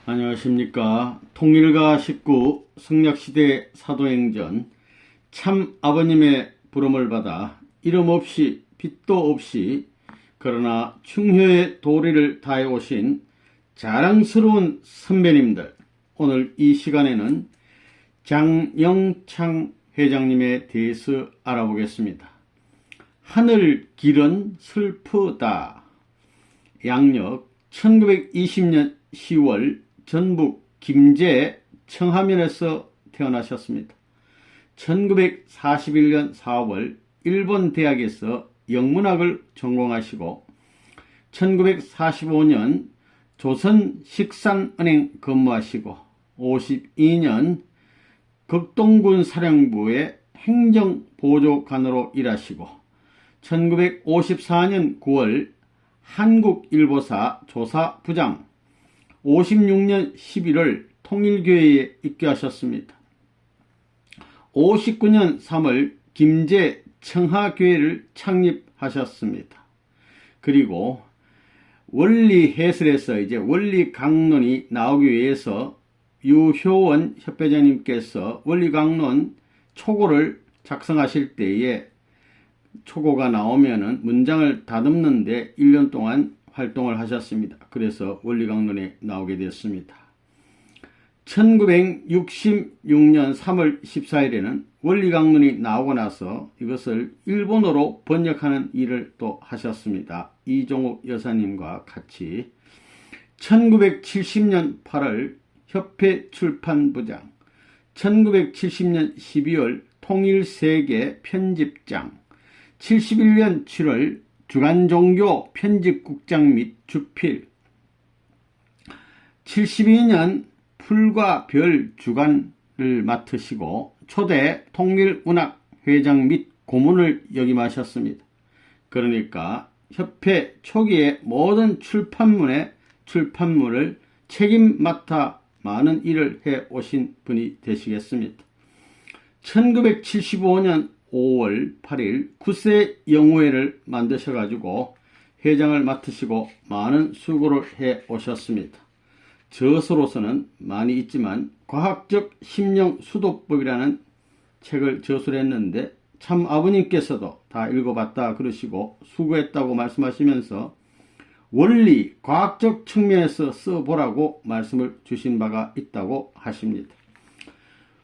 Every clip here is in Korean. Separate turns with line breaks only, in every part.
안녕하십니까. 통일가 19 성략시대 사도행전 참 아버님의 부름을 받아 이름 없이 빛도 없이 그러나 충효의 도리를 다해 오신 자랑스러운 선배님들, 오늘 이 시간에는 장영창 회장님에 대해서 알아보겠습니다. 하늘 길은 슬프다. 양력 1920년 10월 전북 김제 청하면에서 태어나셨습니다. 1941년 4월 일본 대학에서 영문학을 전공하시고 1945년 조선식산은행 근무하시고 52년 극동군 사령부의 행정보조관으로 일하시고 1954년 9월 한국일보사 조사부장, 56년 11월 통일교회에 입교하셨습니다. 59년 3월 김제 청하교회를 창립하셨습니다. 그리고 원리 해설에서 이제 원리 강론이 나오기 위해서 유효원 협회장님께서 원리 강론 초고를 작성하실 때에 초고가 나오면은 문장을 다듬는데 1년 동안 활동을 하셨습니다. 그래서 원리 강론에 나오게 되었습니다. 1966년 3월 14일에는 원리 강론이 나오고 나서 이것을 일본어로 번역하는 일을 또 하셨습니다. 이종욱 여사님과 같이 1970년 8월 협회 출판부장, 1970년 12월 통일세계 편집장, 71년 7월 주간종교 편집국장 및 주필, 72년 풀과 별 주간을 맡으시고 초대 통일문학회장 및 고문을 역임하셨습니다. 그러니까 협회 초기에 모든 출판물을 책임 맡아 많은 일을 해 오신 분이 되시겠습니다. 1975년 5월 8일 구세 영우회를 만드셔가지고 회장을 맡으시고 많은 수고를 해 오셨습니다. 저서로서는 많이 있지만 과학적 심령 수도법이라는 책을 저술을 했는데 참 아버님께서도 다 읽어봤다 그러시고 수고했다고 말씀하시면서 원리 과학적 측면에서 써보라고 말씀을 주신 바가 있다고 하십니다.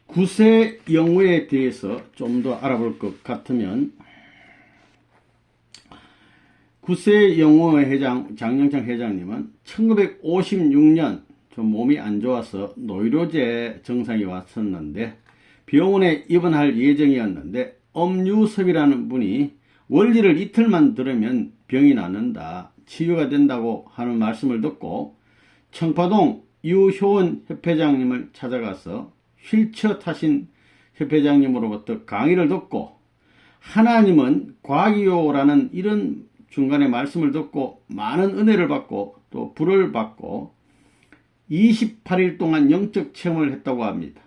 구세 영우에 대해서 좀 더 알아볼 것 같으면 구세 영우 회장 장영창 회장님은 1956년 좀 몸이 안 좋아서 노이로제 증상이 왔었는데 병원에 입원할 예정이었는데 엄유섭이라는 분이 원리를 이틀만 들으면 병이 낫는다, 치유가 된다고 하는 말씀을 듣고 청파동 유효원 협회장님을 찾아가서 휠체어 타신 협회장님으로부터 강의를 듣고 하나님은 과학이요라는 이런 중간에 말씀을 듣고 많은 은혜를 받고 또 불을 받고 28일 동안 영적 체험을 했다고 합니다.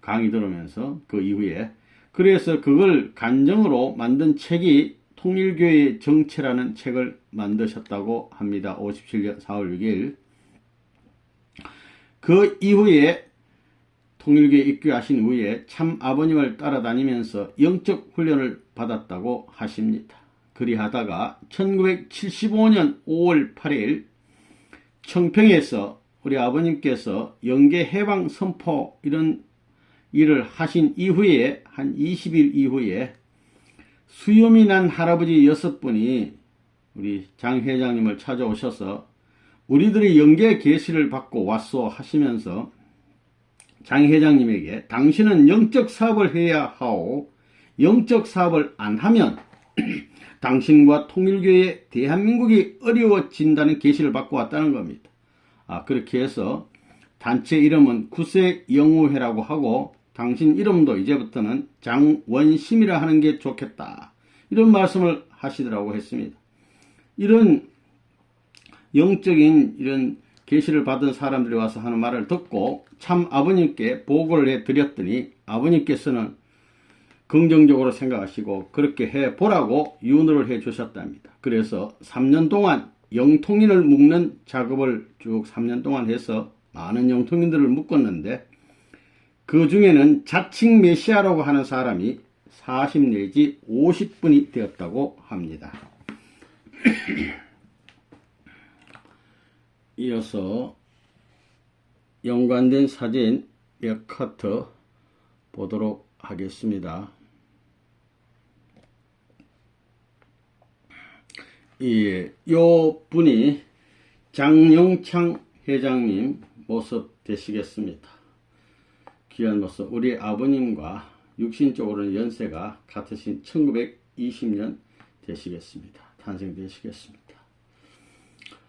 강의 들으면서 그 이후에. 그래서 그걸 간증으로 만든 책이 통일교회의 정체라는 책을 만드셨다고 합니다. 57년 4월 6일. 그 이후에 통일교에 입교하신 후에 참 아버님을 따라다니면서 영적 훈련을 받았다고 하십니다. 그리하다가 1975년 5월 8일 청평에서 우리 아버님께서 영계 해방 선포 이런 일을 하신 이후에 한 20일 이후에 수염이 난 할아버지 6분이 우리 장 회장님을 찾아오셔서 우리들이 영계 계시를 받고 왔소 하시면서 장 회장님에게 당신은 영적 사업을 해야 하오, 영적 사업을 안 하면 당신과 통일교회 대한민국이 어려워진다는 계시를 받고 왔다는 겁니다. 그렇게 해서 단체 이름은 구세영우회라고 하고 당신 이름도 이제부터는 장원심이라 하는 게 좋겠다, 이런 말씀을 하시더라고 했습니다. 이런 영적인 이런 계시를 받은 사람들이 와서 하는 말을 듣고 참 아버님께 보고를 해드렸더니 아버님께서는 긍정적으로 생각하시고 그렇게 해보라고 윤호를 해주셨답니다. 그래서 3년 동안 영통인을 묶는 작업을 쭉 3년 동안 해서 많은 영통인들을 묶었는데 그 중에는 자칭 메시아라고 하는 사람이 40 내지 50분이 되었다고 합니다. 이어서 연관된 사진 몇 커트 보도록 하겠습니다. 요 분이 장영창 회장님 모습 되시겠습니다. 귀한 모습, 우리 아버님과 육신적으로는 연세가 같으신 1920년 되시겠습니다. 탄생되시겠습니다.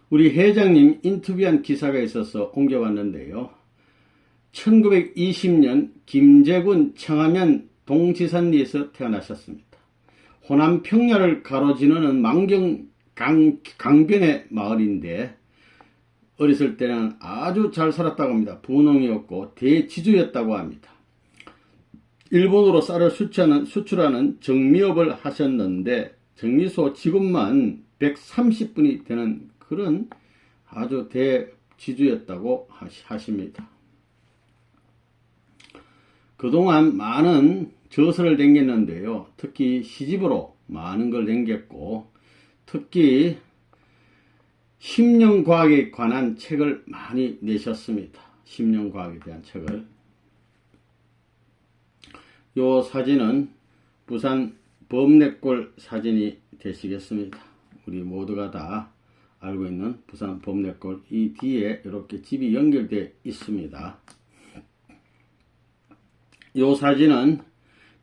우리 회장님 인터뷰한 기사가 있어서 옮겨왔는데요. 1920년 김제군 청하면 동지산리에서 태어나셨습니다. 호남 평야를 가로지르는 만경 강변의 마을인데 어렸을 때는 아주 잘 살았다고 합니다. 분홍이었고 대지주였다고 합니다. 일본으로 쌀을 수출하는 정미업을 하셨는데 정미소 직원만 130분이 되는 그런 아주 대지주였다고 하십니다. 그동안 많은 저서를 댕겼는데요. 특히 시집으로 많은 걸 댕겼고 특히 심령과학에 관한 책을 많이 내셨습니다. 심령과학에 대한 책을. 요 사진은 부산 범례골 사진이 되시겠습니다. 우리 모두가 다 알고 있는 부산 범례골, 이 뒤에 이렇게 집이 연결되어 있습니다. 요 사진은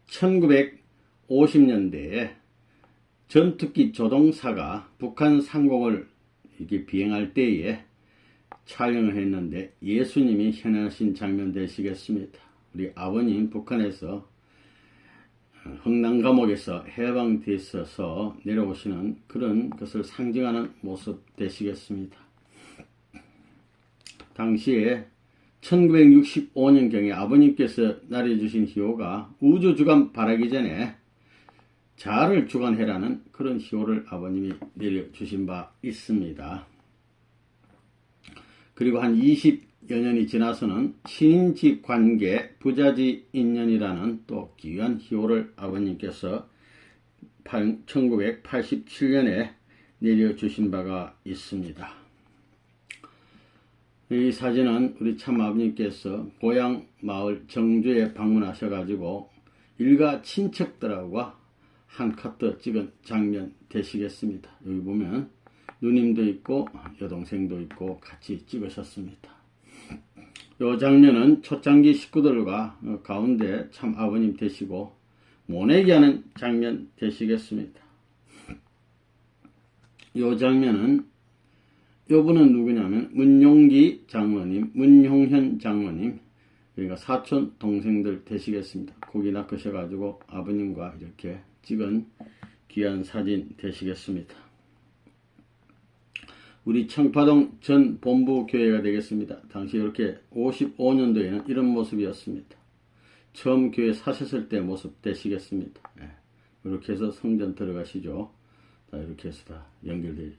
1950년대에 전투기 조종사가 북한 상공을 이렇게 비행할 때에 촬영을 했는데 예수님이 현현하신 장면 되시겠습니다. 우리 아버님 북한에서 흥남감옥에서 해방되셔서 내려오시는 그런 것을 상징하는 모습 되시겠습니다. 당시에 1965년경에 아버님께서 날려주신 희호가 우주주간 바라기 전에 자아를 주관해라는 그런 희호를 아버님이 내려주신 바 있습니다. 그리고 한 20여 년이 지나서는 신인지 관계 부자지 인연이라는 또 귀한 희호를 아버님께서 1987년에 내려주신 바가 있습니다. 이 사진은 우리 참 아버님께서 고향 마을 정주에 방문하셔가지고 일가 친척들하고 한 카트 찍은 장면 되시겠습니다. 여기 보면 누님도 있고 여동생도 있고 같이 찍으셨습니다. 이 장면은 초창기 식구들과 가운데 참 아버님 되시고 모내기 하는 장면 되시겠습니다. 이 장면은 요분은 누구냐면 문용기 장모님, 문용현 장모님, 그러니까 사촌 동생들 되시겠습니다. 거기 낚으셔가지고 아버님과 이렇게 찍은 귀한 사진 되시겠습니다. 우리 청파동 전 본부교회가 되겠습니다. 당시 이렇게 55년도에는 이런 모습이었습니다. 처음 교회 사셨을 때 모습 되시겠습니다. 네. 이렇게 해서 성전 들어가시죠. 다 이렇게 해서 다 연결되어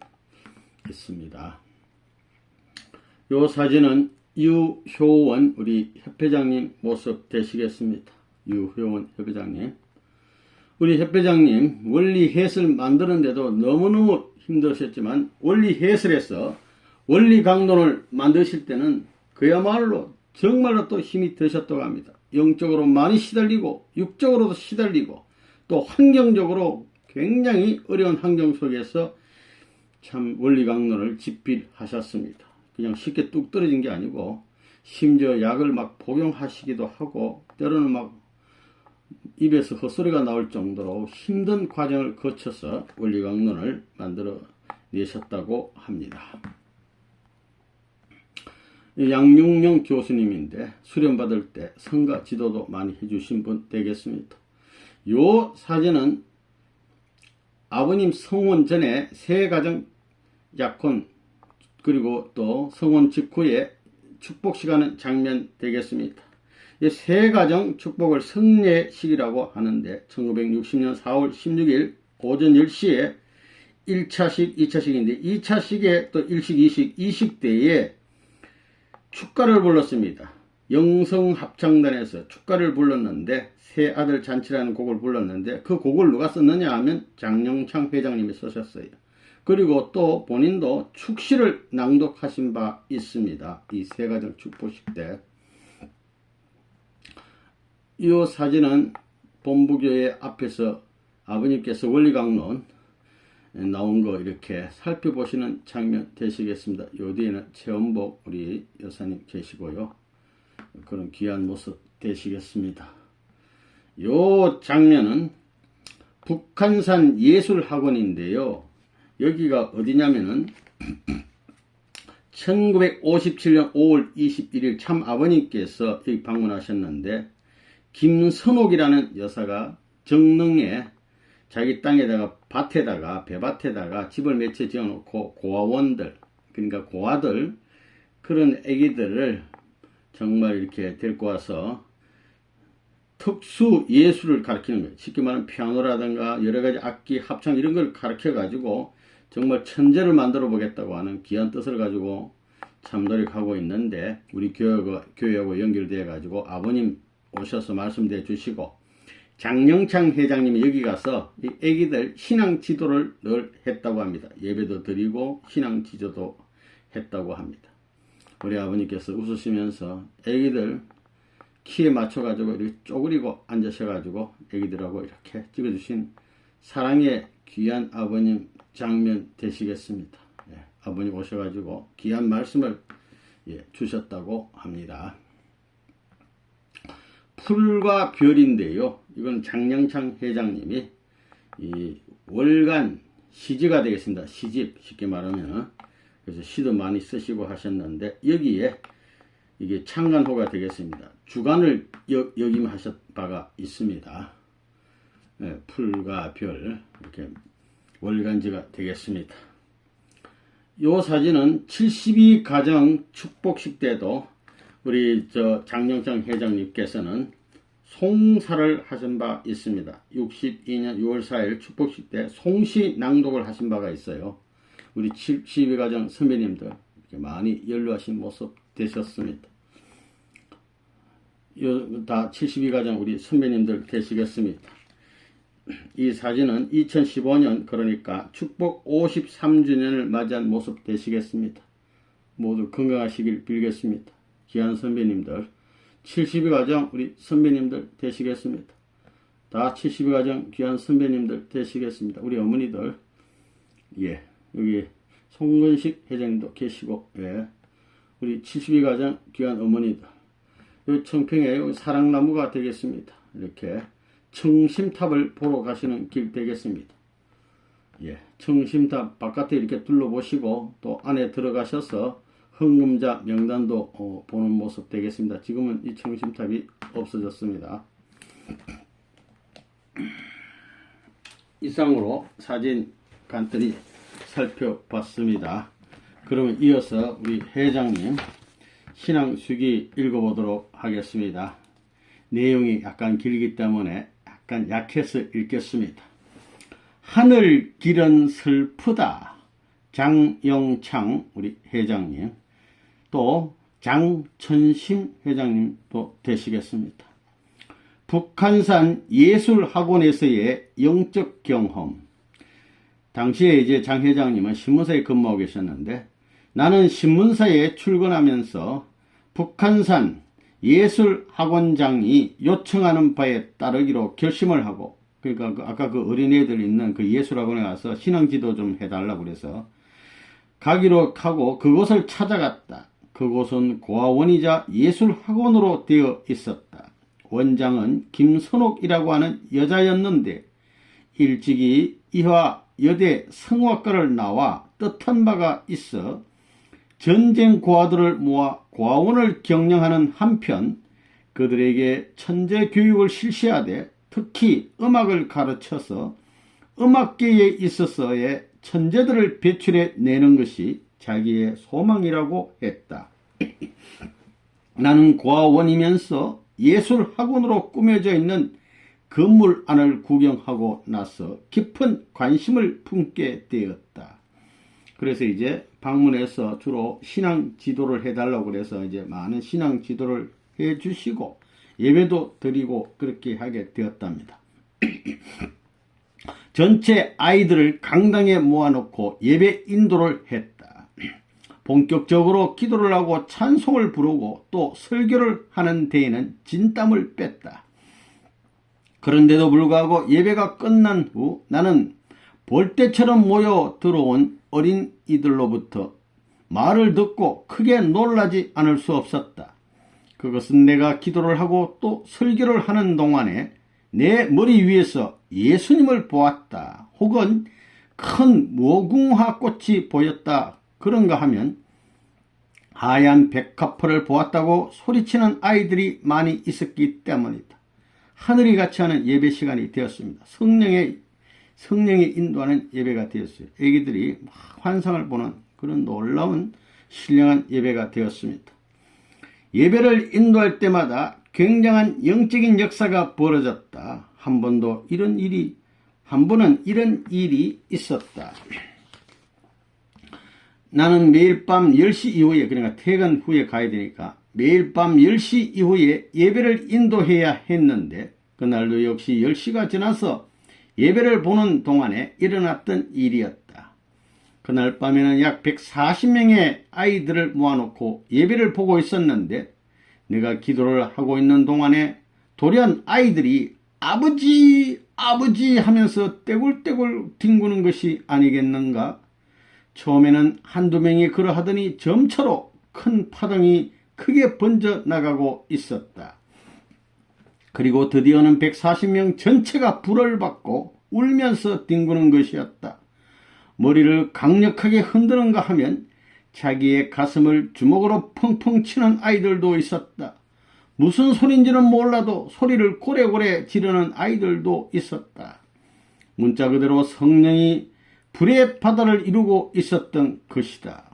있습니다. 요 사진은 유효원 우리 협회장님 모습 되시겠습니다. 유효원 협회장님. 우리 협회장님 원리 해설 만드는데도 너무너무 힘드셨지만 원리 해설에서 원리 강론을 만드실 때는 그야말로 정말로 또 힘이 드셨다고 합니다. 영적으로 많이 시달리고 육적으로도 시달리고 또 환경적으로 굉장히 어려운 환경 속에서 참 원리 강론을 집필하셨습니다. 그냥 쉽게 뚝 떨어진 게 아니고 심지어 약을 막 복용하시기도 하고 때로는 막 입에서 헛소리가 나올 정도로 힘든 과정을 거쳐서 원리 강론을 만들어 내셨다고 합니다. 양육명 교수님인데 수련받을 때 성가 지도도 많이 해주신 분 되겠습니다. 요 사진은 아버님 성원 전에 새가정 약혼 그리고 또 성원 직후에 축복식하는 장면 되겠습니다. 새가정 축복을 성례식이라고 하는데 1960년 4월 16일 오전 10시에 1차식, 2차식인데 2차식에 또 1식, 2식, 2식 때에 축가 축가를 불렀습니다. 영성합창단에서 축가를 불렀는데 새 아들 잔치라는 곡을 불렀는데 그 곡을 누가 썼느냐 하면 장영창 회장님이 쓰셨어요. 그리고 또 본인도 축시를 낭독하신 바 있습니다. 이 세가정 축복식 때. 이 사진은 본부교회 앞에서 아버님께서 원리강론 나온 거 이렇게 살펴보시는 장면 되시겠습니다. 요 뒤에는 최원복 우리 여사님 계시고요. 그런 귀한 모습 되시겠습니다. 요 장면은 북한산 예술학원인데요. 여기가 어디냐면은 1957년 5월 21일 참 아버님께서 여기 방문하셨는데 김선옥이라는 여사가 정릉에 자기 땅에다가 밭에다가 배밭에다가 집을 몇 채 지어놓고 고아원들 그러니까 고아들 그런 애기들을 정말 이렇게 데리고 와서 특수 예술을 가르치는 거예요. 쉽게 말하면 피아노라든가 여러가지 악기 합창 이런 걸 가르쳐 가지고 정말 천재를 만들어 보겠다고 하는 귀한 뜻을 가지고 참 노력하고 있는데 우리 교회하고 연결되어 가지고 아버님 오셔서 말씀해 주시고 장영창 회장님이 여기 가서 이 애기들 신앙 지도를 늘 했다고 합니다. 예배도 드리고 신앙 지도도 했다고 합니다. 우리 아버님께서 웃으시면서 애기들 키에 맞춰 가지고 이렇게 쪼그리고 앉으셔 가지고 애기들하고 이렇게 찍어주신 사랑의 귀한 아버님 장면 되시겠습니다. 예, 아버님 오셔가지고 귀한 말씀을 주셨다고 합니다. 풀과 별인데요. 이건 장영창 회장님이 이 월간 시지가 되겠습니다. 시집 쉽게 말하면 그래서 시도 많이 쓰시고 하셨는데 여기에 이게 창간호가 되겠습니다. 주간을 역임하셨 바가 있습니다. 네, 풀과 별 이렇게 월간지가 되겠습니다. 이 사진은 72가정 축복식 때도 우리 장영창 회장님께서는 송사를 하신 바 있습니다. 62년 6월 4일 축복식 때 송시 낭독을 하신 바가 있어요. 우리 72가정 선배님들 이렇게 많이 연루하신 모습 되셨습니다. 다 72가정 우리 선배님들 되시겠습니다. 이 사진은 2015년 그러니까 축복 53주년을 맞이한 모습 되시겠습니다. 모두 건강하시길 빌겠습니다. 귀한 선배님들 72가정 우리 선배님들 되시겠습니다. 다 72가정 귀한 선배님들 되시겠습니다. 우리 어머니들 예 여기 송근식 회장님도 계시고 예 우리 72가정 귀한 어머니들 이 청평에 사랑나무가 되겠습니다. 이렇게 청심탑을 보러 가시는 길 되겠습니다. 예, 청심탑 바깥에 이렇게 둘러보시고 또 안에 들어가셔서 헌금자 명단도 보는 모습 되겠습니다. 지금은 이 청심탑이 없어졌습니다. 이상으로 사진 간단히 살펴봤습니다. 그러면 이어서 우리 회장님 신앙수기 읽어보도록 하겠습니다. 내용이 약간 길기 때문에 약간 약해서 읽겠습니다. 하늘 길은 슬프다. 장영창 우리 회장님 또 장천심 회장님도 되시겠습니다. 북한산 예술학원에서의 영적 경험. 당시에 이제 장 회장님은 신문사에 근무하고 계셨는데 나는 신문사에 출근하면서 북한산 예술학원장이 요청하는 바에 따르기로 결심을 하고 그러니까 아까 그 어린애들 있는 그 예술학원에 가서 신앙지도 좀 해달라고 그래서 가기로 하고 그곳을 찾아갔다. 그곳은 고아원이자 예술학원으로 되어 있었다. 원장은 김선옥이라고 하는 여자였는데 일찍이 이화 여대 성악과를 나와 뜻한 바가 있어 전쟁 고아들을 모아 고아원을 경영하는 한편 그들에게 천재 교육을 실시하되 특히 음악을 가르쳐서 음악계에 있어서의 천재들을 배출해 내는 것이 자기의 소망이라고 했다. 나는 고아원이면서 예술학원으로 꾸며져 있는 건물 안을 구경하고 나서 깊은 관심을 품게 되었다. 그래서 이제 방문해서 주로 신앙 지도를 해달라고 그래서 이제 많은 신앙 지도를 해 주시고 예배도 드리고 그렇게 하게 되었답니다. 전체 아이들을 강당에 모아놓고 예배 인도를 했다. 본격적으로 기도를 하고 찬송을 부르고 또 설교를 하는 데에는 진땀을 뺐다. 그런데도 불구하고 예배가 끝난 후 나는 벌떼처럼 모여 들어온 어린이들로부터 말을 듣고 크게 놀라지 않을 수 없었다. 그것은 내가 기도를 하고 또 설교를 하는 동안에 내 머리 위에서 예수님을 보았다. 혹은 큰 무궁화 꽃이 보였다. 그런가 하면 하얀 백합화를 보았다고 소리치는 아이들이 많이 있었기 때문이다. 하늘이 같이 하는 예배 시간이 되었습니다. 성령이 인도하는 예배가 되었어요. 애기들이 환상을 보는 그런 놀라운 신령한 예배가 되었습니다. 예배를 인도할 때마다 굉장한 영적인 역사가 벌어졌다. 한 번은 이런 일이 있었다. 나는 매일 밤 10시 이후에, 그러니까 퇴근 후에 가야 되니까 매일 밤 10시 이후에 예배를 인도해야 했는데 그날도 역시 10시가 지나서 예배를 보는 동안에 일어났던 일이었다. 그날 밤에는 약 140명의 아이들을 모아놓고 예배를 보고 있었는데 내가 기도를 하고 있는 동안에 돌연 아이들이 아버지 아버지 하면서 떼굴떼굴 뒹구는 것이 아니겠는가. 처음에는 한두 명이 그러하더니 점차로 큰 파동이 크게 번져 나가고 있었다. 그리고 드디어는 140명 전체가 불을 받고 울면서 뒹구는 것이었다. 머리를 강력하게 흔드는가 하면 자기의 가슴을 주먹으로 펑펑 치는 아이들도 있었다. 무슨 소린지는 몰라도 소리를 고래고래 지르는 아이들도 있었다. 문자 그대로 성령이 불의 바다를 이루고 있었던 것이다.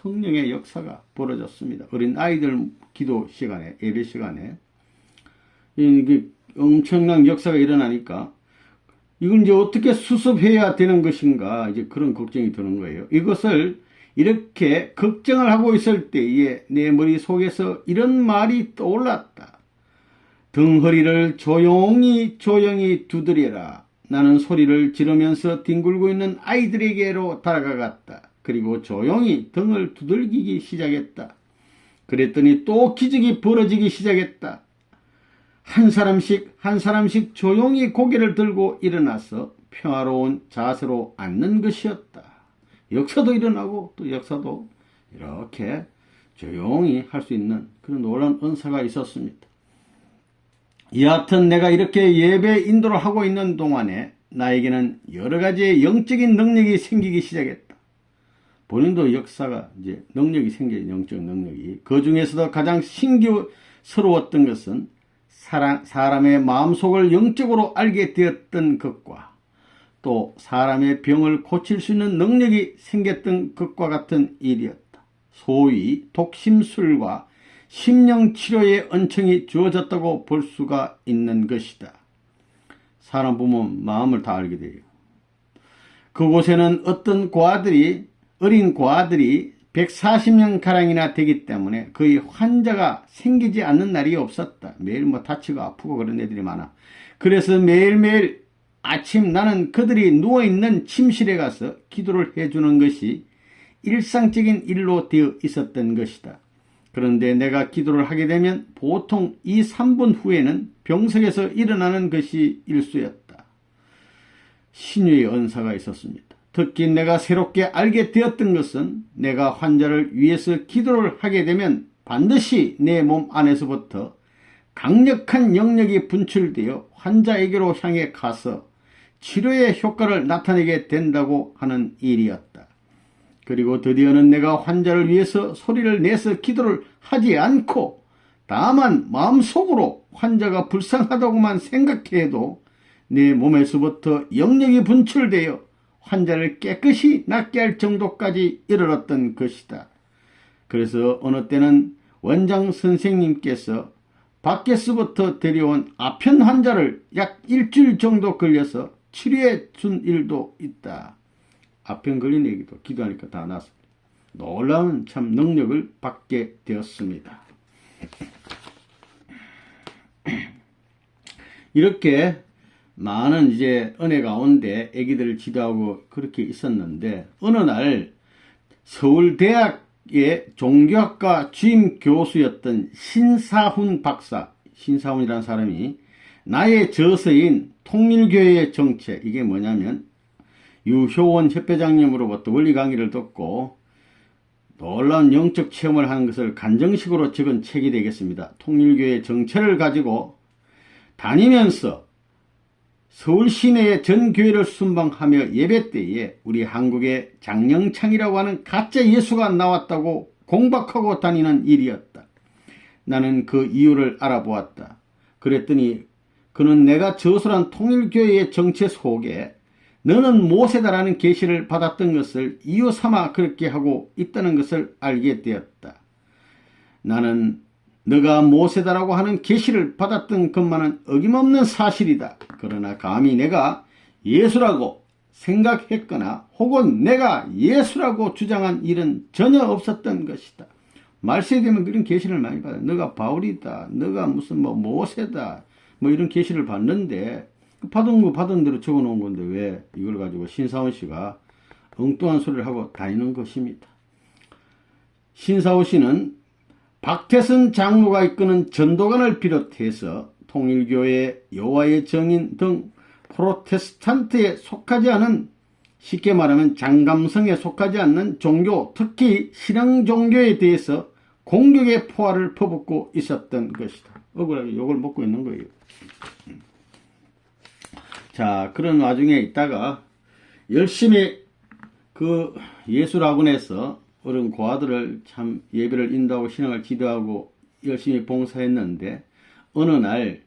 성령의 역사가 벌어졌습니다. 어린 아이들 기도 시간에, 예배 시간에 이게 엄청난 역사가 일어나니까 이걸 이제 어떻게 수습해야 되는 것인가, 이제 그런 걱정이 드는 거예요. 이것을 이렇게 걱정을 하고 있을 때에 내 머릿속에서 이런 말이 떠올랐다. 등허리를 조용히 두드려라. 나는 소리를 지르면서 뒹굴고 있는 아이들에게로 다가갔다. 그리고 조용히 등을 두들기기 시작했다. 그랬더니 또 기적이 벌어지기 시작했다. 한 사람씩 조용히 고개를 들고 일어나서 평화로운 자세로 앉는 것이었다. 역사도 일어나고 또 역사도 이렇게 조용히 할 수 있는 그런 놀라운 은사가 있었습니다. 여하튼 내가 이렇게 예배 인도를 하고 있는 동안에 나에게는 여러 가지의 영적인 능력이 생기기 시작했다. 본인도 역사가 이제 능력이 생겨요. 영적 능력이. 그 중에서도 가장 신기스러웠던 것은 사람의 마음속을 영적으로 알게 되었던 것과 또 사람의 병을 고칠 수 있는 능력이 생겼던 것과 같은 일이었다. 소위 독심술과 심령치료의恩청이 주어졌다고 볼 수가 있는 것이다. 사람 보면 마음을 다 알게 돼요. 그곳에는 어린 과들이 140명가량이나 되기 때문에 거의 환자가 생기지 않는 날이 없었다. 매일 다치고 아프고 그런 애들이 많아. 그래서 매일매일 아침 나는 그들이 누워있는 침실에 가서 기도를 해주는 것이 일상적인 일로 되어 있었던 것이다. 그런데 내가 기도를 하게 되면 보통 2, 3분 후에는 병석에서 일어나는 것이 일수였다. 신유의 은사가 있었습니다. 특히 내가 새롭게 알게 되었던 것은 내가 환자를 위해서 기도를 하게 되면 반드시 내 몸 안에서부터 강력한 영역이 분출되어 환자에게로 향해 가서 치료의 효과를 나타내게 된다고 하는 일이었다. 그리고 드디어는 내가 환자를 위해서 소리를 내서 기도를 하지 않고 다만 마음속으로 환자가 불쌍하다고만 생각해도 내 몸에서부터 영역이 분출되어 환자를 깨끗이 낫게 할 정도까지 이르렀던 것이다. 그래서 어느 때는 원장 선생님께서 밖에서부터 데려온 아편 환자를 약 일주일 정도 걸려서 치료해 준 일도 있다. 아편 걸린 애기도 기도하니까 다 나았습니다. 놀라운 참 능력을 받게 되었습니다. 이렇게 많은 이제 은혜 가운데 애기들을 지도하고 그렇게 있었는데, 어느 날 서울대학의 종교학과 주임 교수였던 신사훈 박사, 신사훈이라는 사람이 나의 저서인 통일교회의 정체, 이게 뭐냐면 유효원 협회장님으로부터 원리 강의를 듣고 놀라운 영적 체험을 하는 것을 간정식으로 적은 책이 되겠습니다. 통일교회의 정체를 가지고 다니면서 서울 시내의 전 교회를 순방하며 예배 때에 우리 한국에 장영창이라고 하는 가짜 예수가 나왔다고 공박하고 다니는 일이었다. 나는 그 이유를 알아보았다. 그랬더니 그는 내가 저술한 통일교회의 정체 속에 너는 모세다라는 계시를 받았던 것을 이유 삼아 그렇게 하고 있다는 것을 알게 되었다. 나는 너가 모세다라고 하는 계시를 받았던 것만은 어김없는 사실이다. 그러나 감히 내가 예수라고 생각했거나 혹은 내가 예수라고 주장한 일은 전혀 없었던 것이다. 말세에 되면 그런 계시를 많이 받아. 너가 바울이다, 너가 무슨 뭐 모세다, 뭐 이런 계시를 받는데 받은 거 받은 대로 적어 놓은 건데 왜 이걸 가지고 신사원 씨가 엉뚱한 소리를 하고 다니는 것입니다. 신사원 씨는 박태선 장로가 이끄는 전도관을 비롯해서 통일교회, 여호와의 증인 등 프로테스탄트에 속하지 않은, 쉽게 말하면 장감성에 속하지 않는 종교, 특히 신앙 종교에 대해서 공격의 포화를 퍼붓고 있었던 것이다. 억울하게 욕을 먹고 있는 거예요. 자, 그런 와중에 있다가 열심히 그 예술학원에서 어른 고아들을 참 예배를 인도하고 신앙을 지도하고 열심히 봉사했는데, 어느 날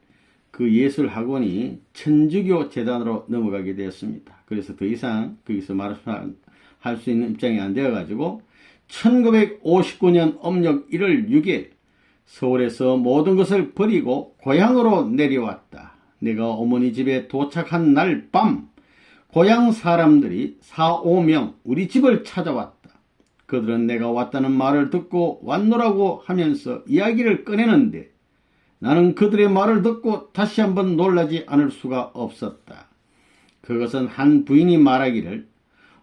그 예술학원이 천주교 재단으로 넘어가게 되었습니다. 그래서 더 이상 거기서 말할 수 있는 입장이 안 되어가지고 1959년 음력 1월 6일 서울에서 모든 것을 버리고 고향으로 내려왔다. 내가 어머니 집에 도착한 날 밤 고향 사람들이 4, 5명 우리 집을 찾아왔다. 그들은 내가 왔다는 말을 듣고 왔노라고 하면서 이야기를 꺼내는데 나는 그들의 말을 듣고 다시 한번 놀라지 않을 수가 없었다. 그것은 한 부인이 말하기를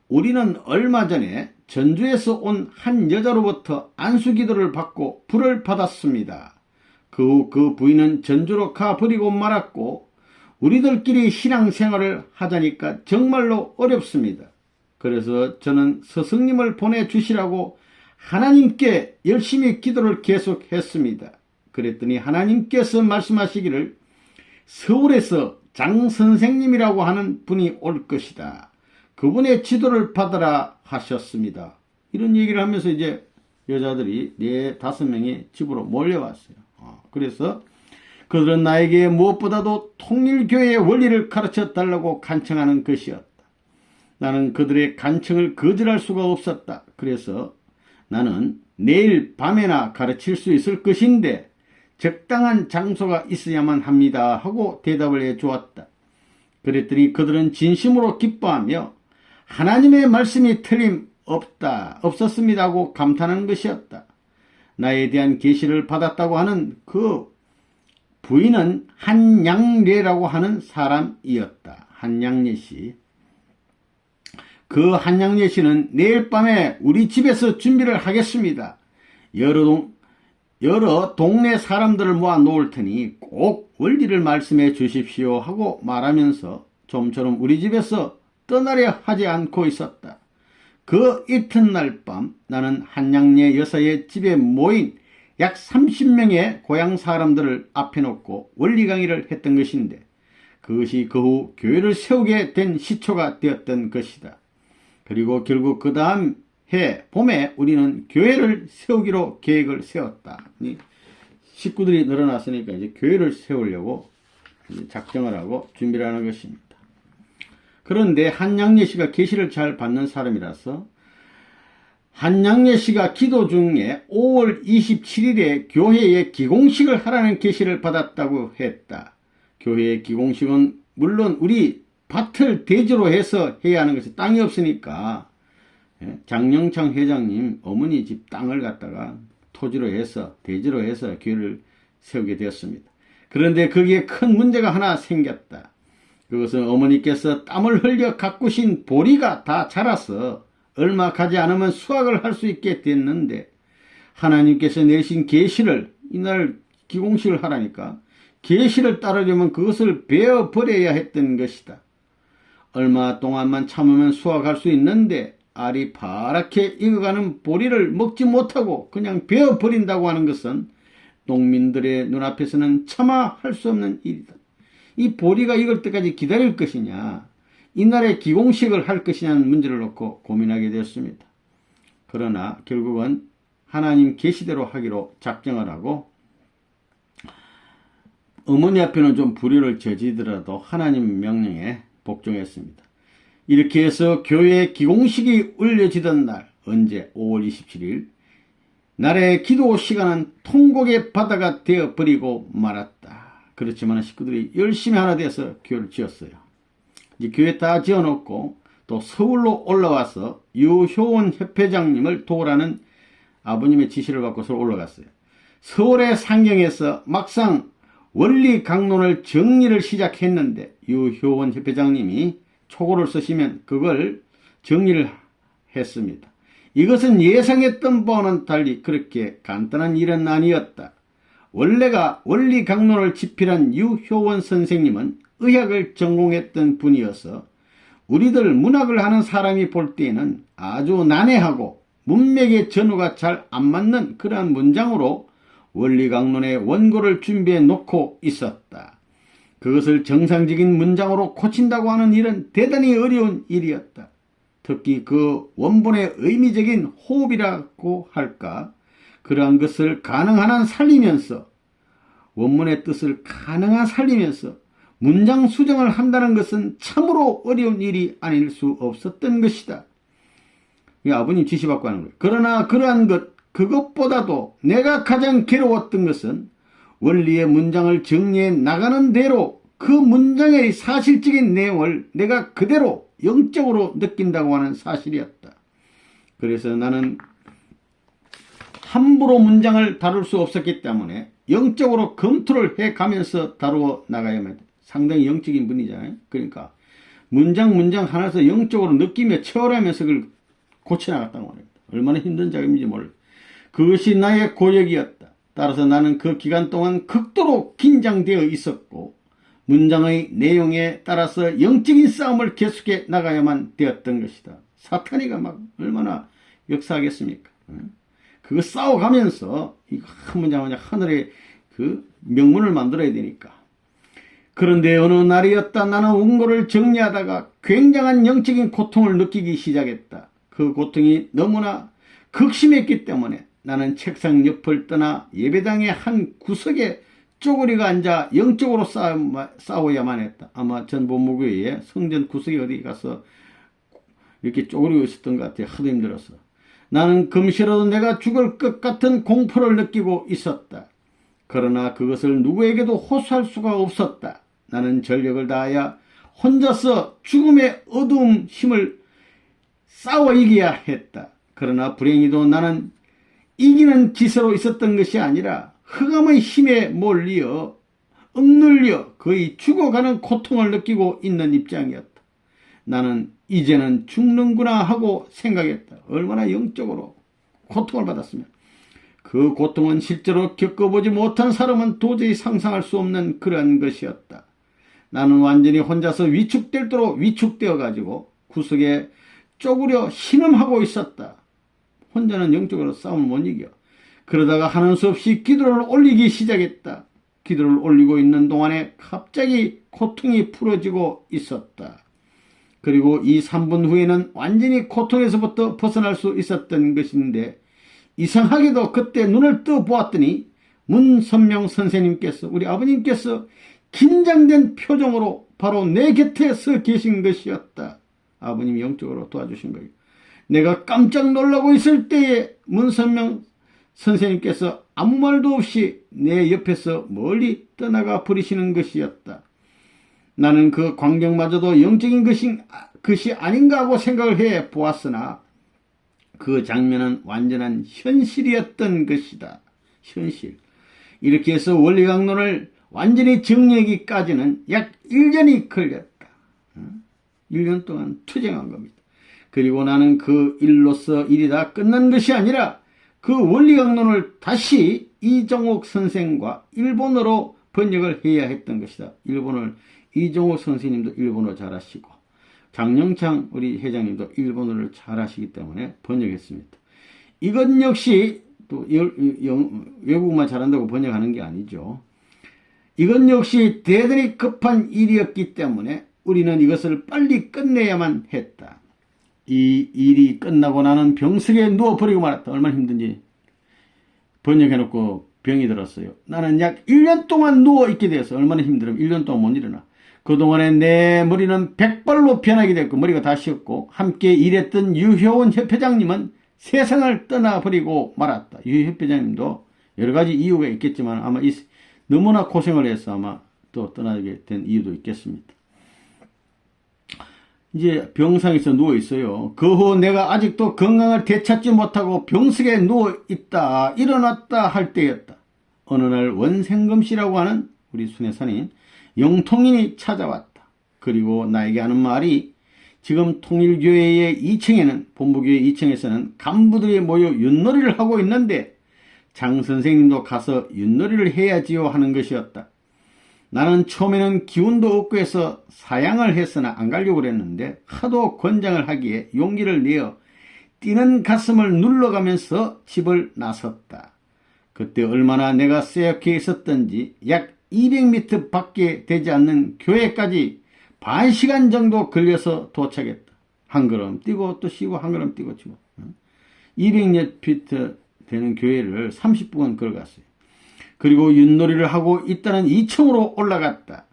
우리는 얼마 전에 전주에서 온 한 여자로부터 안수기도를 받고 불을 받았습니다. 그 후 그 부인은 전주로 가버리고 말았고 우리들끼리 신앙생활을 하자니까 정말로 어렵습니다. 그래서 저는 스승님을 보내주시라고 하나님께 열심히 기도를 계속했습니다. 그랬더니 하나님께서 말씀하시기를 서울에서 장 선생님이라고 하는 분이 올 것이다. 그분의 지도를 받으라 하셨습니다. 이런 얘기를 하면서 이제 여자들이 4, 5명이 집으로 몰려왔어요. 그래서 그들은 나에게 무엇보다도 통일교회의 원리를 가르쳐 달라고 간청하는 것이었다. 나는 그들의 간청을 거절할 수가 없었다. 그래서 나는 내일 밤에나 가르칠 수 있을 것인데 적당한 장소가 있어야만 합니다 하고 대답을 해주었다. 그랬더니 그들은 진심으로 기뻐하며 하나님의 말씀이 없었습니다 하고 감탄하는 것이었다. 나에 대한 계시를 받았다고 하는 그 부인은 한양례라고 하는 사람이었다. 한양례 씨. 그 한양례 씨는 내일 밤에 우리 집에서 준비를 하겠습니다. 여러 동네 사람들을 모아 놓을 테니 꼭 원리를 말씀해 주십시오 하고 말하면서 좀처럼 우리 집에서 떠나려 하지 않고 있었다. 그 이튿날 밤 나는 한양례 여사의 집에 모인 약 30명의 고향 사람들을 앞에 놓고 원리 강의를 했던 것인데 그것이 그 후 교회를 세우게 된 시초가 되었던 것이다. 그리고 결국 그 다음 해 봄에 우리는 교회를 세우기로 계획을 세웠다. 식구들이 늘어났으니까 이제 교회를 세우려고 작정을 하고 준비를 하는 것입니다. 그런데 한양례 씨가 계시를 잘 받는 사람이라서 한양례 씨가 기도 중에 5월 27일에 교회에 기공식을 하라는 계시를 받았다고 했다. 교회의 기공식은 물론 우리 밭을 대지로 해서 해야 하는 것이 땅이 없으니까 장영창 회장님 어머니 집 땅을 갖다가 토지로 해서 대지로 해서 교회를 세우게 되었습니다. 그런데 거기에 큰 문제가 하나 생겼다. 그것은 어머니께서 땀을 흘려 가꾸신 보리가 다 자라서 얼마 가지 않으면 수확을 할 수 있게 됐는데 하나님께서 내신 계시를 이날 기공식을 하라니까 계시를 따르려면 그것을 베어버려야 했던 것이다. 얼마 동안만 참으면 수확할 수 있는데 알이 파랗게 익어가는 보리를 먹지 못하고 그냥 베어버린다고 하는 것은 농민들의 눈앞에서는 차마 할 수 없는 일이다. 이 보리가 익을 때까지 기다릴 것이냐 이날의 기공식을 할 것이냐는 문제를 놓고 고민하게 되었습니다. 그러나 결국은 하나님 계시대로 하기로 작정을 하고 어머니 앞에는 좀 불효를 저지더라도 하나님 명령에 복종했습니다. 이렇게 해서 교회 기공식이 올려지던 날 언제 5월 27일 날의 기도 시간은 통곡의 바다가 되어버리고 말았다. 그렇지만 식구들이 열심히 하나 돼서 교회를 지었어요. 이제 교회 다 지어놓고 또 서울로 올라와서 유효원 협회장님을 도우라는 아버님의 지시를 받고서 올라갔어요. 서울의 상경에서 막상 원리 강론을 정리를 시작했는데 유효원 협회장님이 초고를 쓰시면 그걸 정리를 했습니다. 이것은 예상했던 바와는 달리 그렇게 간단한 일은 아니었다. 원래가 원리 강론을 집필한 유효원 선생님은 의학을 전공했던 분이어서 우리들 문학을 하는 사람이 볼 때에는 아주 난해하고 문맥의 전후가 잘 안 맞는 그러한 문장으로 원리 강론의 원고를 준비해 놓고 있었다. 그것을 정상적인 문장으로 고친다고 하는 일은 대단히 어려운 일이었다. 특히 그 원본의 의미적인 호흡이라고 할까 그러한 것을 가능한 한 살리면서 원문의 뜻을 가능한 한 살리면서 문장 수정을 한다는 것은 참으로 어려운 일이 아닐 수 없었던 것이다. 아버님 지시받고 하는 거예요. 그러나 그러한 그것보다도 내가 가장 괴로웠던 것은 원리의 문장을 정리해 나가는 대로 그 문장의 사실적인 내용을 내가 그대로 영적으로 느낀다고 하는 사실이었다. 그래서 나는 함부로 문장을 다룰 수 없었기 때문에 영적으로 검토를 해가면서 다루어 나가야만 돼. 상당히 영적인 분이잖아요. 그러니까 문장 하나에서 영적으로 느끼며 체험하면서 그걸 고쳐나갔다고 말입니다. 얼마나 힘든 작업인지 몰라. 그것이 나의 고역이었다. 따라서 나는 그 기간 동안 극도로 긴장되어 있었고 문장의 내용에 따라서 영적인 싸움을 계속해 나가야만 되었던 것이다. 사탄이가 막 얼마나 역사하겠습니까? 그거 싸워가면서 한 문장 하늘의 그 명문을 만들어야 되니까. 그런데 어느 날이었다. 나는 원고를 정리하다가 굉장한 영적인 고통을 느끼기 시작했다. 그 고통이 너무나 극심했기 때문에 나는 책상 옆을 떠나 예배당의 한 구석에 쪼그리가 앉아 영적으로 싸워야만 했다. 아마 전보무교회에 성전 구석에 어디 가서 이렇게 쪼그리고 있었던 것 같아요. 하도 힘들어서. 나는 금시라도 내가 죽을 것 같은 공포를 느끼고 있었다. 그러나 그것을 누구에게도 호소할 수가 없었다. 나는 전력을 다하여 혼자서 죽음의 어두움 힘을 싸워 이겨야 했다. 그러나 불행히도 나는 이기는 기세로 있었던 것이 아니라 흑암의 힘에 몰려 억눌려 거의 죽어가는 고통을 느끼고 있는 입장이었다. 나는 이제는 죽는구나 하고 생각했다. 얼마나 영적으로 고통을 받았으면. 그 고통은 실제로 겪어보지 못한 사람은 도저히 상상할 수 없는 그러한 것이었다. 나는 완전히 혼자서 위축될 대로 위축되어 가지고 구석에 쪼그려 신음하고 있었다. 혼자는 영적으로 싸움을 못 이겨. 그러다가 하는 수 없이 기도를 올리기 시작했다. 기도를 올리고 있는 동안에 갑자기 고통이 풀어지고 있었다. 그리고 이 3분 후에는 완전히 고통에서부터 벗어날 수 있었던 것인데 이상하게도 그때 눈을 떠 보았더니 문선명 선생님께서 우리 아버님께서 긴장된 표정으로 바로 내 곁에 서 계신 것이었다. 아버님이 영적으로 도와주신 거예요. 내가 깜짝 놀라고 있을 때에 문선명 선생님께서 아무 말도 없이 내 옆에서 멀리 떠나가 버리시는 것이었다. 나는 그 광경마저도 영적인 것이 아닌가 하고 생각을 해 보았으나 그 장면은 완전한 현실이었던 것이다. 현실. 이렇게 해서 원리강론을 완전히 정리하기까지는 약 1년이 걸렸다. 1년 동안 투쟁한 겁니다. 그리고 나는 그 일로서 일이 다 끝난 것이 아니라 그 원리강론을 다시 이종옥 선생과 일본어로 번역을 해야 했던 것이다. 일본어를 이종옥 선생님도 일본어 잘하시고 장영창 우리 회장님도 일본어를 잘하시기 때문에 번역했습니다. 이것 역시 또 외국만 잘한다고 번역하는 게 아니죠. 이것 역시 대단히 급한 일이었기 때문에 우리는 이것을 빨리 끝내야만 했다. 이 일이 끝나고 나는 병석에 누워버리고 말았다. 얼마나 힘든지. 번역해놓고 병이 들었어요. 나는 약 1년 동안 누워있게 되어서 얼마나 힘들어. 1년 동안 못 일어나. 그동안에 내 머리는 백발로 변하게 됐고 머리가 다 씌었고 함께 일했던 유효원 협회장님은 세상을 떠나버리고 말았다. 유 협회장님도 여러가지 이유가 있겠지만 아마 너무나 고생을 해서 아마 또 떠나게 된 이유도 있겠습니다. 이제 병상에서 누워있어요. 그 후 내가 아직도 건강을 되찾지 못하고 병석에 누워있다 일어났다 할 때였다. 어느 날 원생금씨라고 하는 우리 순회산인 영통인이 찾아왔다. 그리고 나에게 하는 말이 지금 통일교회의 2층에는 본부교회 2층에서는 간부들이 모여 윷놀이를 하고 있는데 장 선생님도 가서 윷놀이를 해야지요 하는 것이었다. 나는 처음에는 기운도 없고 해서 사양을 했으나 안 가려고 그랬는데 하도 권장을 하기에 용기를 내어 뛰는 가슴을 눌러가면서 집을 나섰다. 그때 얼마나 내가 쇠약해 있었던지 약 200m 밖에 되지 않는 교회까지 반 시간 정도 걸려서 도착했다. 한 걸음 뛰고 또 쉬고 한 걸음 뛰고 쉬고 200몇 되는 교회를 30분간 걸어갔어요. 그리고 윷놀이를 하고 있다는 2층으로 올라갔다.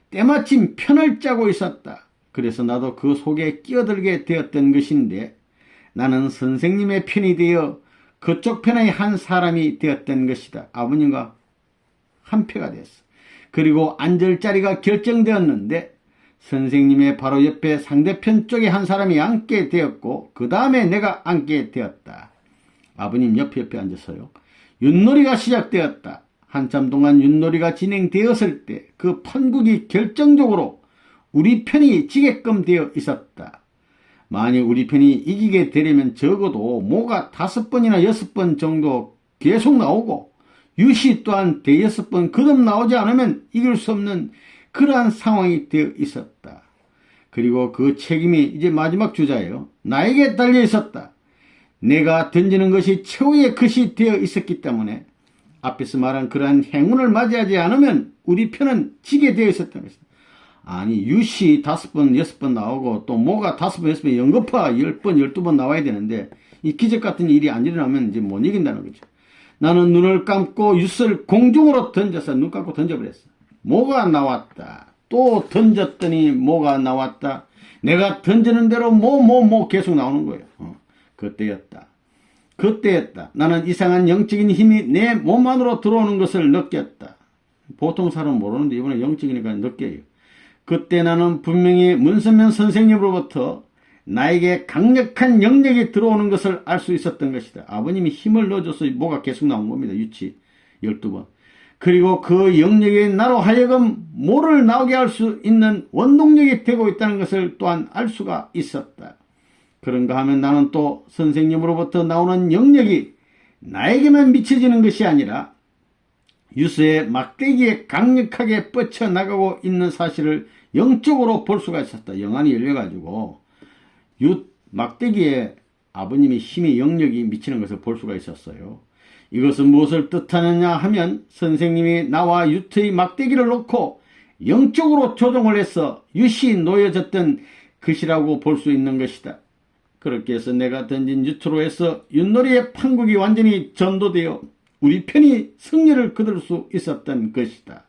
때마침 편을 짜고 있었다. 그래서 나도 그 속에 끼어들게 되었던 것인데 나는 선생님의 편이 되어 그쪽 편의 한 사람이 되었던 것이다. 아버님과 한 표가 됐어. 그리고 앉을 자리가 결정되었는데 선생님의 바로 옆에 상대편 쪽에 한 사람이 앉게 되었고 그 다음에 내가 앉게 되었다. 아버님 옆에 앉았어요. 윷놀이가 시작되었다. 한참 동안 윷놀이가 진행되었을 때 그 판국이 결정적으로 우리 편이 지게끔 되어 있었다. 만약 우리 편이 이기게 되려면 적어도 모가 5번이나 6번 정도 계속 나오고 유시 또한 5-6번 거듭 나오지 않으면 이길 수 없는 그러한 상황이 되어 있었다. 그리고 그 책임이 이제 마지막 주자예요. 나에게 달려 있었다. 내가 던지는 것이 최후의 것이 되어 있었기 때문에 앞에서 말한 그러한 행운을 맞이하지 않으면 우리 편은 지게 되어 있었던 것이다. 아니 유시 5번 6번 나오고 또 모가 5번 6번 연거파 10번 12번 나와야 되는데 이 기적 같은 일이 안 일어나면 이제 못 이긴다는 거죠. 나는 눈을 감고 윷을 공중으로 던져서 눈 감고 던져버렸어. 모가 나왔다. 또 던졌더니 모가 나왔다. 내가 던지는 대로 모 계속 나오는 거예요. 그때였다. 나는 이상한 영적인 힘이 내 몸 안으로 들어오는 것을 느꼈다. 보통 사람은 모르는데 이번에 영적이니까 느껴요. 그때 나는 분명히 문선명 선생님으로부터 나에게 강력한 영역이 들어오는 것을 알 수 있었던 것이다. 아버님이 힘을 넣어줘서 뭐가 계속 나온 겁니다. 유치 12번. 그리고 그 영역이 나로 하여금 모를 나오게 할 수 있는 원동력이 되고 있다는 것을 또한 알 수가 있었다. 그런가 하면 나는 또 선생님으로부터 나오는 영역이 나에게만 미쳐지는 것이 아니라 유수의 막대기에 강력하게 뻗쳐나가고 있는 사실을 영적으로 볼 수가 있었다. 영안이 열려가지고 막대기에 아버님의 힘의 영역이 미치는 것을 볼 수가 있었어요. 이것은 무엇을 뜻하느냐 하면 선생님이 나와 유트의 막대기를 놓고 영적으로 조종을 해서 유시 놓여졌던 것이라고 볼 수 있는 것이다. 그렇게 해서 내가 던진 유트로 해서 윷놀이의 판국이 완전히 전도되어 우리 편이 승리를 거둘 수 있었던 것이다.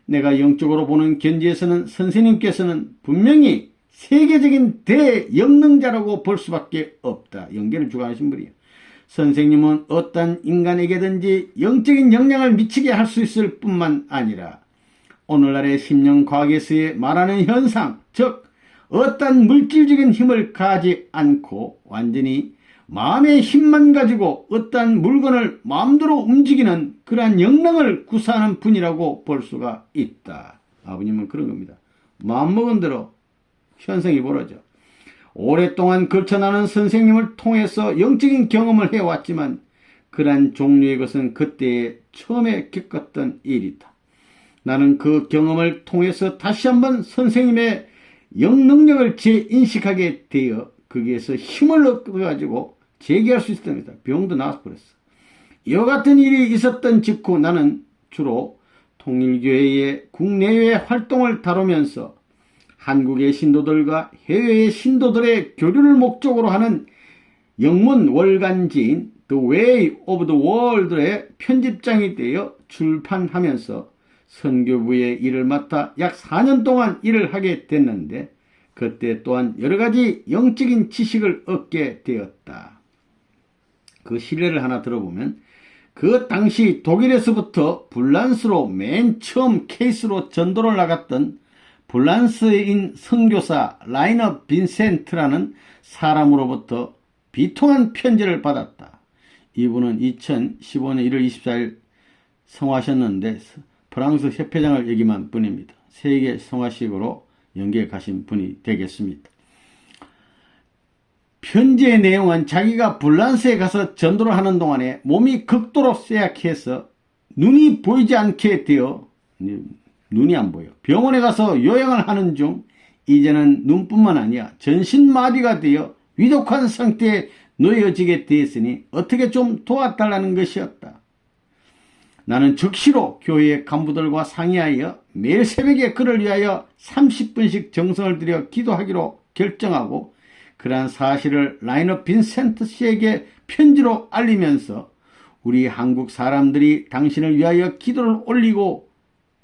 내가 영적으로 보는 견지에서는 선생님께서는 분명히 세계적인 대영능자라고 볼 수밖에 없다. 영계를 주관하신 분이에요. 선생님은 어떤 인간에게든지 영적인 영향을 미치게 할 수 있을 뿐만 아니라 오늘날의 심령과학에서의 말하는 현상, 즉 어떤 물질적인 힘을 가지 않고 완전히 마음의 힘만 가지고 어떤 물건을 마음대로 움직이는 그러한 영능을 구사하는 분이라고 볼 수가 있다. 아버님은 그런 겁니다. 마음먹은 대로 현상이 벌어져. 오랫동안 걸쳐나는 선생님을 통해서 영적인 경험을 해왔지만 그러한 종류의 것은 그때에 처음에 겪었던 일이다. 나는 그 경험을 통해서 다시 한번 선생님의 영능력을 재인식하게 되어 거기에서 힘을 얻어가지고 재기할 수 있었답니다. 병도 나아서 버렸어. 이와 같은 일이 있었던 직후 나는 주로 통일교회의 국내외 활동을 다루면서 한국의 신도들과 해외의 신도들의 교류를 목적으로 하는 영문 월간지인 The Way of the World의 편집장이 되어 출판하면서 선교부의 일을 맡아 약 4년 동안 일을 하게 됐는데 그때 또한 여러가지 영적인 지식을 얻게 되었다. 그 실례를 하나 들어보면 그 당시 독일에서부터 불란스로 맨 처음 케이스로 전도를 나갔던 불란스인 선교사 라이너 빈센트라는 사람으로부터 비통한 편지를 받았다. 이분은 2015년 1월 24일 성화하셨는데 프랑스 협회장을 역임한 분입니다. 세계 성화식으로 연계해 가신 분이 되겠습니다. 편지의 내용은 자기가 불란스에 가서 전도를 하는 동안에 몸이 극도로 쇠약해서 눈이 보이지 않게 되어 눈이 안 보여. 병원에 가서 요양을 하는 중 이제는 눈뿐만 아니라 전신마비가 되어 위독한 상태에 놓여지게 되었으니 어떻게 좀 도와달라는 것이었다. 나는 즉시로 교회의 간부들과 상의하여 매일 새벽에 그를 위하여 30분씩 정성을 들여 기도하기로 결정하고 그러한 사실을 라이너 빈센트 씨에게 편지로 알리면서 우리 한국 사람들이 당신을 위하여 기도를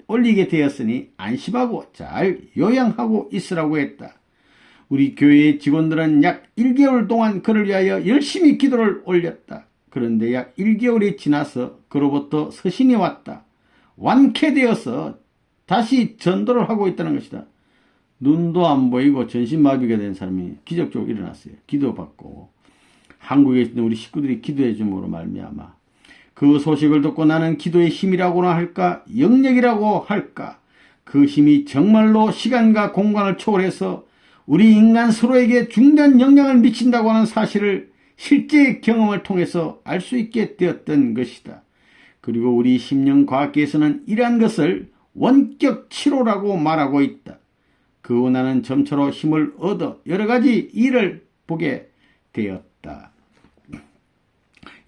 올리게 되었으니 안심하고 잘 요양하고 있으라고 했다. 우리 교회의 직원들은 약 1개월 동안 그를 위하여 열심히 기도를 올렸다. 그런데 약 1개월이 지나서 그로부터 서신이 왔다. 완쾌되어서 다시 전도를 하고 있다는 것이다. 눈도 안 보이고 전신마비가 된 사람이 기적적으로 일어났어요. 기도받고 한국에 있는 우리 식구들이 기도해 줌으로 말미암아 그 소식을 듣고 나는 기도의 힘이라고나 할까 영역이라고 할까 그 힘이 정말로 시간과 공간을 초월해서 우리 인간 서로에게 중대한 영향을 미친다고 하는 사실을 실제 경험을 통해서 알 수 있게 되었던 것이다. 그리고 우리 심령과학계에서는 이러한 것을 원격 치료라고 말하고 있다. 그 후 나는 점차로 힘을 얻어 여러가지 일을 보게 되었다.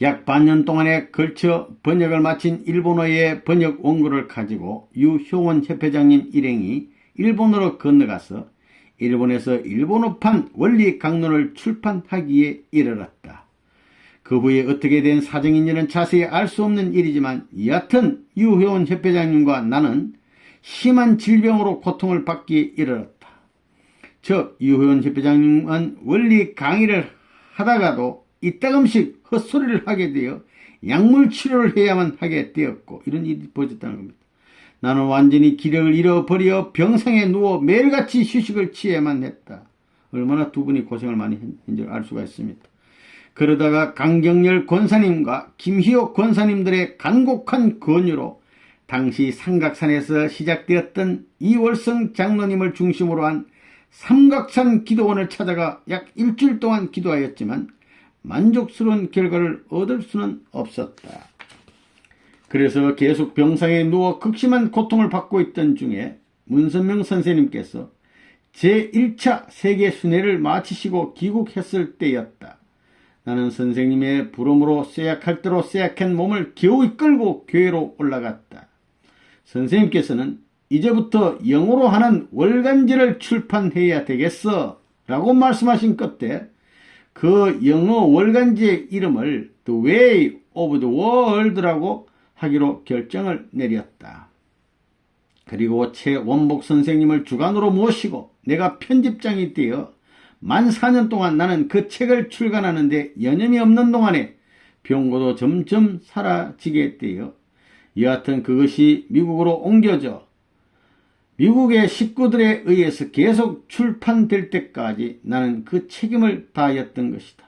약 반년 동안에 걸쳐 번역을 마친 일본어의 번역 원고를 가지고 유효원 협회장님 일행이 일본어로 건너가서 일본에서 일본어판 원리 강론을 출판하기에 이르렀다. 그 후에 어떻게 된 사정인지는 자세히 알 수 없는 일이지만 여하튼 유효원 협회장님과 나는 심한 질병으로 고통을 받기에 이르렀다. 즉 유효원 협회장님은 원리 강의를 하다가도 이따금씩 헛소리를 하게 되어 약물 치료를 해야만 하게 되었고 이런 일이 벌어졌다는 겁니다. 나는 완전히 기력을 잃어버려 병상에 누워 매일같이 휴식을 취해야만 했다. 얼마나 두 분이 고생을 많이 했는지 알 수가 있습니다. 그러다가 강경열 권사님과 김희옥 권사님들의 간곡한 권유로 당시 삼각산에서 시작되었던 이월성 장로님을 중심으로 한 삼각산 기도원을 찾아가 약 일주일 동안 기도하였지만 만족스러운 결과를 얻을 수는 없었다. 그래서 계속 병상에 누워 극심한 고통을 받고 있던 중에 문선명 선생님께서 제1차 세계순회를 마치시고 귀국했을 때였다. 나는 선생님의 부름으로 쇠약할 대로 쇠약한 몸을 겨우 이끌고 교회로 올라갔다. 선생님께서는 이제부터 영어로 하는 월간지를 출판해야 되겠어 라고 말씀하신 끝에 그 영어 월간지의 이름을 The Way of the World라고 하기로 결정을 내렸다. 그리고 최원복 선생님을 주관으로 모시고 내가 편집장이 되어 만 4년 동안 나는 그 책을 출간하는데 여념이 없는 동안에 병고도 점점 사라지게 되어 여하튼 그것이 미국으로 옮겨져 미국의 식구들에 의해서 계속 출판될 때까지 나는 그 책임을 다하였던 것이다.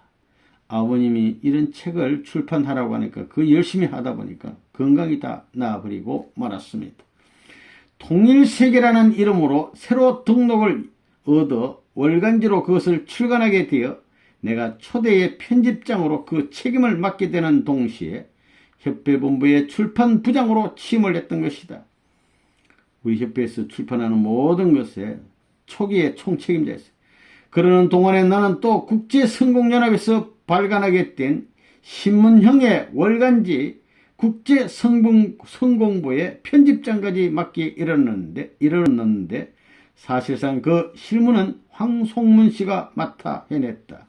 아버님이 이런 책을 출판하라고 하니까 그 열심히 하다 보니까 건강이 다 나아버리고 말았습니다. 통일세계라는 이름으로 새로 등록을 얻어 월간지로 그것을 출간하게 되어 내가 초대의 편집장으로 그 책임을 맡게 되는 동시에 협회본부의 출판부장으로 취임을 했던 것이다. 우리 협회에서 출판하는 모든 것에 초기에 총책임자였어요. 그러는 동안에 나는 또 국제성공연합에서 발간하게 된 신문형의 월간지 국제성공부의 편집장까지 맡기에 이르렀는데 사실상 그 실무는 황송문 씨가 맡아 해냈다.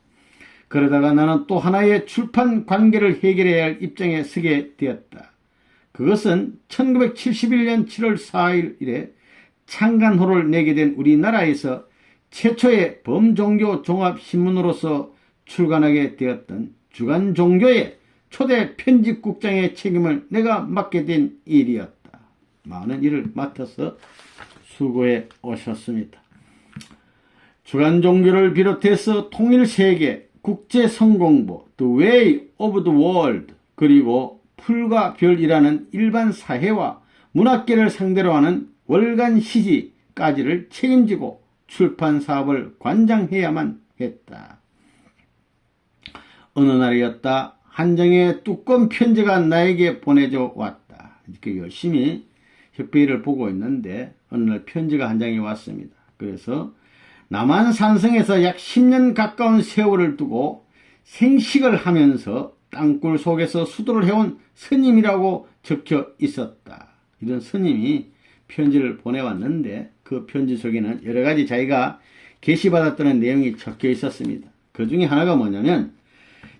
그러다가 나는 또 하나의 출판 관계를 해결해야 할 입장에 서게 되었다. 그것은 1971년 7월 4일에 창간호를 내게 된 우리나라에서 최초의 범종교 종합신문으로서 출간하게 되었던 주간종교의 초대 편집국장의 책임을 내가 맡게 된 일이었다. 많은 일을 맡아서 수고해 오셨습니다. 주간종교를 비롯해서 통일세계, 국제성공부, The Way of the World, 그리고 풀과 별이라는 일반 사회와 문학계를 상대로 하는 월간 시지까지를 책임지고 출판 사업을 관장해야만 했다. 어느 날이었다. 한 장의 두꺼운 편지가 나에게 보내져 왔다. 이렇게 열심히 협회를 보고 있는데 어느 날 편지가 한 장이 왔습니다. 그래서 남한산성에서 약 10년 가까운 세월을 두고 생식을 하면서 땅굴 속에서 수도를 해온 스님이라고 적혀 있었다. 이런 스님이 편지를 보내왔는데 그 편지 속에는 여러 가지 자기가 계시받았다는 내용이 적혀 있었습니다. 그 중에 하나가 뭐냐면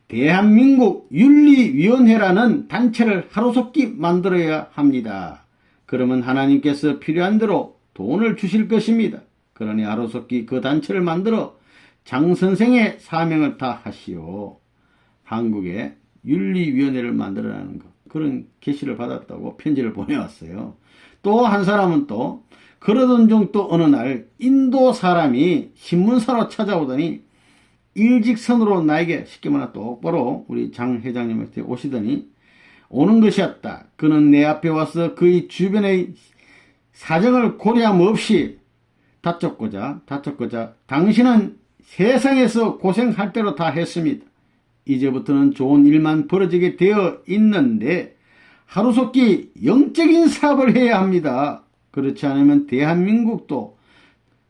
대한민국 윤리위원회라는 단체를 하루속히 만들어야 합니다. 그러면 하나님께서 필요한 대로 돈을 주실 것입니다. 그러니 하루속히 그 단체를 만들어 장 선생의 사명을 다하시오. 한국에 윤리위원회를 만들어라는 것, 그런 계시를 받았다고 편지를 보내왔어요. 또 한 사람은 또 그러던 중 또 어느 날 인도 사람이 신문사로 찾아오더니 일직선으로 나에게 쉽게 말해 똑바로 우리 장 회장님한테 오시더니 오는 것이었다. 그는 내 앞에 와서 그의 주변의 사정을 고려함 없이 다쳤고자 당신은 세상에서 고생할 대로 다 했습니다. 이제부터는 좋은 일만 벌어지게 되어 있는데 하루속히 영적인 사업을 해야 합니다. 그렇지 않으면 대한민국도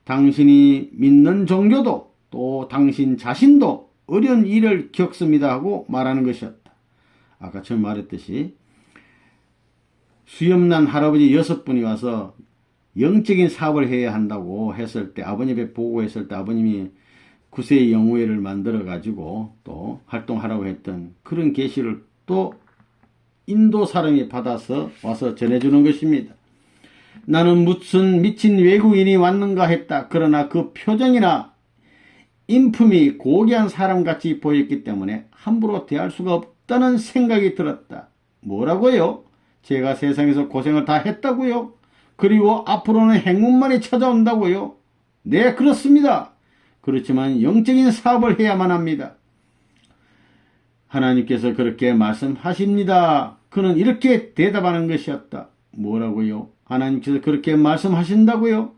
당신이 믿는 종교도 또 당신 자신도 어려운 일을 겪습니다 하고 말하는 것이었다. 아까 처음 말했듯이 수염난 할아버지 6분이 와서 영적인 사업을 해야 한다고 했을 때 아버님에 보고했을 때 아버님이 구세의 영우회를 만들어 가지고 또 활동하라고 했던 그런 계시를 또 인도 사람이 받아서 와서 전해주는 것입니다. 나는 무슨 미친 외국인이 왔는가 했다. 그러나 그 표정이나 인품이 고귀한 사람같이 보였기 때문에 함부로 대할 수가 없다는 생각이 들었다. 뭐라고요? 제가 세상에서 고생을 다 했다고요? 그리고 앞으로는 행운만이 찾아온다고요? 네, 그렇습니다. 그렇지만 영적인 사업을 해야만 합니다. 하나님께서 그렇게 말씀하십니다. 그는 이렇게 대답하는 것이었다. 뭐라고요? 하나님께서 그렇게 말씀하신다고요?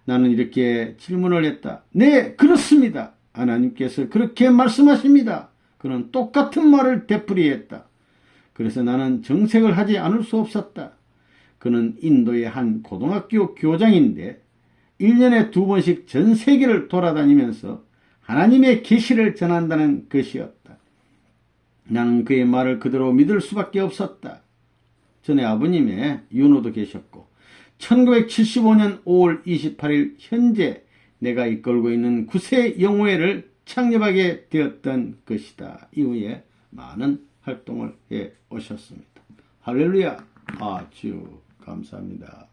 나는 이렇게 질문을 했다. 네, 그렇습니다. 하나님께서 그렇게 말씀하십니다. 그는 똑같은 말을 되풀이했다. 그래서 나는 정색을 하지 않을 수 없었다. 그는 인도의 한 고등학교 교장인데 1년에 2번씩 전 세계를 돌아다니면서 하나님의 계시를 전한다는 것이었다. 나는 그의 말을 그대로 믿을 수밖에 없었다. 전에 아버님의 윤호도 계셨고 1975년 5월 28일 현재 내가 이끌고 있는 구세 영우회를 창립하게 되었던 것이다. 이후에 많은 활동을 해 오셨습니다. 할렐루야. 아주 감사합니다.